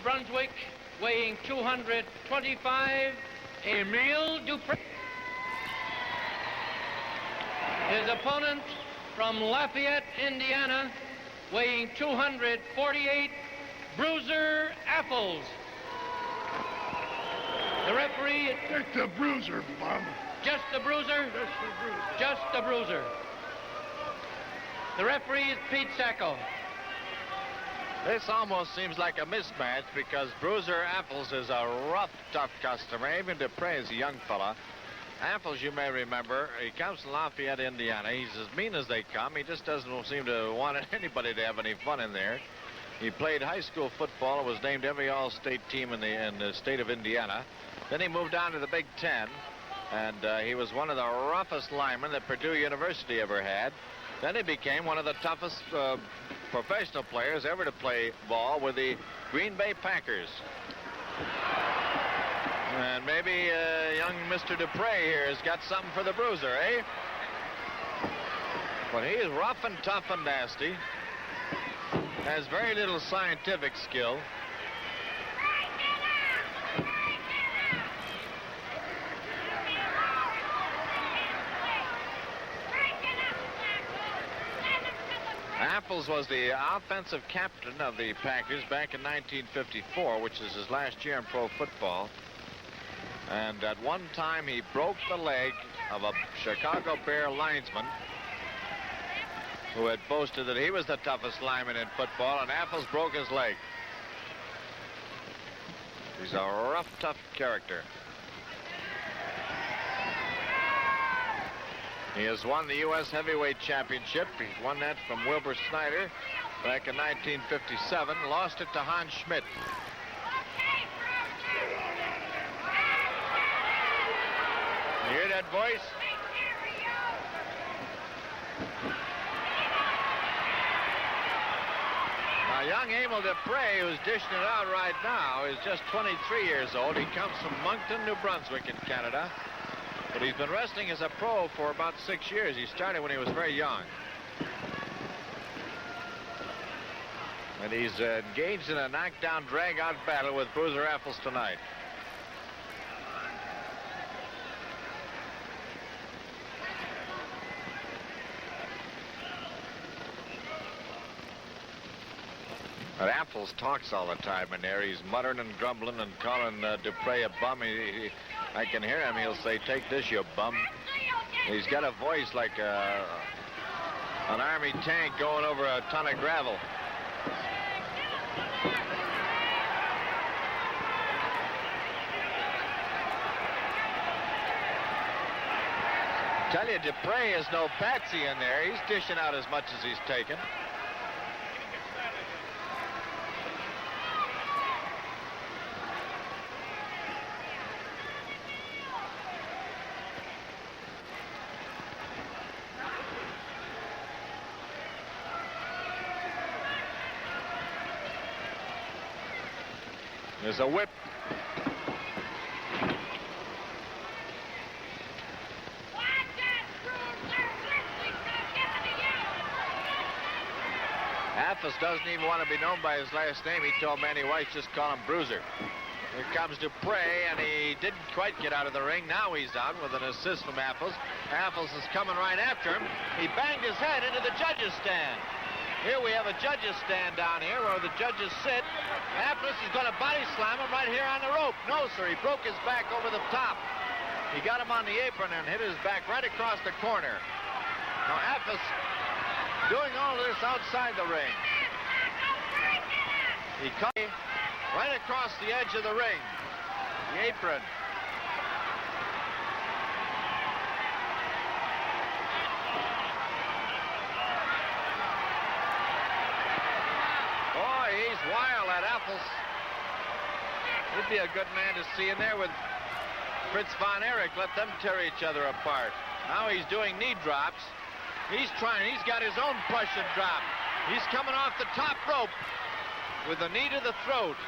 Brunswick, weighing 225, Emil Dupree. His opponent from Lafayette, Indiana, weighing 248, Bruiser Afflis. The referee... Dick the Bruiser, Bob. Just the Bruiser? Just the Bruiser. Just the Bruiser. The referee is Pete Sacco. This almost seems like a mismatch because Bruiser Afflis is a rough, tough customer. Even Dupree is a young fella. Afflis, you may remember, he comes from Lafayette, Indiana. He's as mean as they come. He just doesn't seem to want anybody to have any fun in there. He played high school football and was named every all-state team in the state of Indiana. Then he moved on to the Big Ten, and he was one of the roughest linemen that Purdue University ever had. Then he became one of the toughest professional players ever to play ball with the Green Bay Packers. And maybe young Mr. Dupree here has got something for the Bruiser, eh? But he is rough and tough and nasty. Has very little scientific skill. Afflis was the offensive captain of the Packers back in 1954, which is his last year in pro football. And at one time, he broke the leg of a Chicago Bear linesman who had boasted that he was the toughest lineman in football, and Afflis broke his leg. He's a rough, tough character. He has won the U.S. Heavyweight Championship. He won that from Wilbur Snyder back in 1957. Lost it to Hans Schmidt. You hear that voice? Now, young Emil Dupree, who's dishing it out right now, is just 23 years old. He comes from Moncton, New Brunswick in Canada. But he's been wrestling as a pro for about 6 years. He started when he was very young. And he's engaged in a knockdown, drag-out battle with Bruiser Afflis tonight. But Afflis talks all the time in there. He's muttering and grumbling and calling Dupree a bum. I can hear him. He'll say, "Take this, you bum." He's got a voice like an army tank going over a ton of gravel. Tell you, Dupree is no patsy in there. He's dishing out as much as he's taken. There's a whip. Afflis doesn't even want to be known by his last name. He told Manny Weiss, just call him Bruiser. Here comes Dupree, and he didn't quite get out of the ring. Now he's out with an assist from Afflis. Afflis is coming right after him. He banged his head into the judges' stand. Here we have a judges' stand down here where the judges sit. Afflis is going to body slam him right here on the rope. No, sir, he broke his back over the top. He got him on the apron and hit his back right across the corner. Now Afflis doing all of this outside the ring. He cut right across the edge of the ring. The apron. He's wild, that Afflis. He'd be a good man to see in there with Fritz von Erich. Let them tear each other apart. Now he's doing knee drops. He's got his own Prussian drop. He's coming off the top rope with a knee to the throat.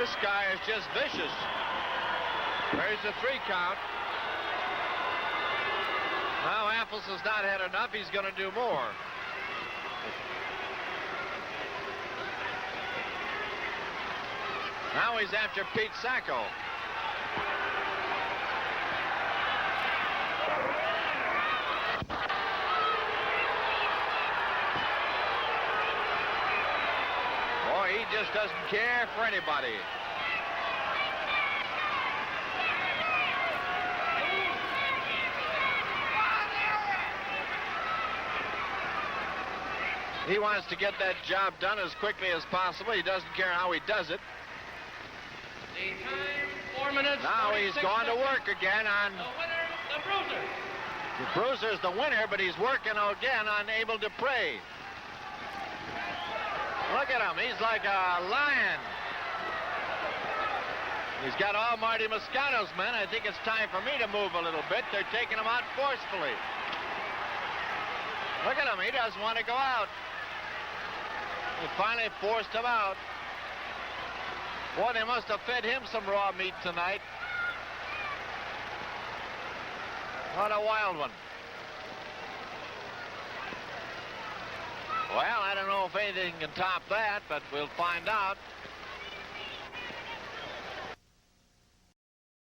This guy is just vicious. There's the 3 count. Now Afflis has not had enough. He's going to do more. Now he's after Pete Sacco. Boy, he just doesn't care for anybody. He wants to get that job done as quickly as possible. He doesn't care how he does it. The time, 4 minutes. Now he's gone to work again on... The winner, the Bruiser. The Bruiser's the winner, but he's working again on Emil Dupree. Look at him. He's like a lion. He's got all Marty Moscato's men. I think it's time for me to move a little bit. They're taking him out forcefully. Look at him. He doesn't want to go out. They finally forced him out. Boy, they must have fed him some raw meat tonight. What a wild one. Well, I don't know if anything can top that, but we'll find out.